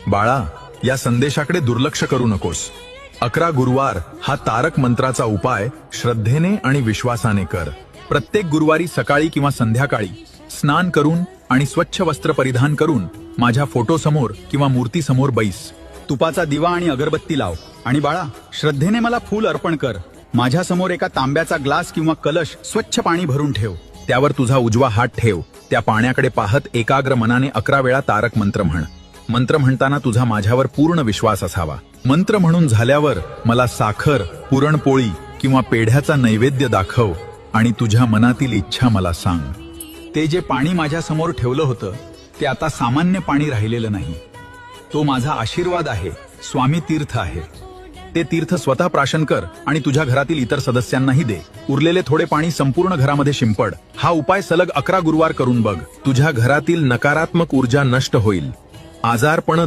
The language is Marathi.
बाळा, या संदेशाकडे दुर्लक्ष करू नकोस. 11 गुरुवार हा तारक मंत्राचा उपाय श्रद्धेने आणि विश्वासाने कर. प्रत्येक गुरुवारी सकाळी किंवा संध्याकाळी स्नान करून आणि स्वच्छ वस्त्र परिधान करून माझ्या फोटोसमोर किंवा मूर्तीसमोर बैस. तुपाचा दिवा आणि अगरबत्ती लाव आणि बाळा, श्रद्धेने मला फूल अर्पण कर. माझ्या समोर एका तांब्याचा ग्लास किंवा कलश स्वच्छ पाणी भरून ठेव. त्यावर तुझा उजवा हात ठेव. त्या पाण्याकडे पाहत एकाग्र मनाने 11 वेळा तारक मंत्र म्हण. मंत्र म्हणताना तुझा माझ्यावर पूर्ण विश्वास असावा. मंत्र म्हणून झाल्यावर मला साखर, पुरणपोळी किंवा पेढ्याचा नैवेद्य दाखव आणि तुझ्या मनातील इच्छा मला सांग. ते जे पाणी माझ्या समोर ठेवलं होतं ते आता सामान्य पाणी राहिलेलं नाही. तो माझा आशीर्वाद आहे, स्वामी तीर्थ आहे. ते तीर्थ स्वतः प्राशन कर आणि तुझ्या घरातील इतर सदस्यांनाही दे. उरलेले थोडे पाणी संपूर्ण घरामध्ये शिंपड. हा उपाय सलग 11 गुरुवार करून बघ. तुझ्या घरातील नकारात्मक ऊर्जा नष्ट होईल. आजारपण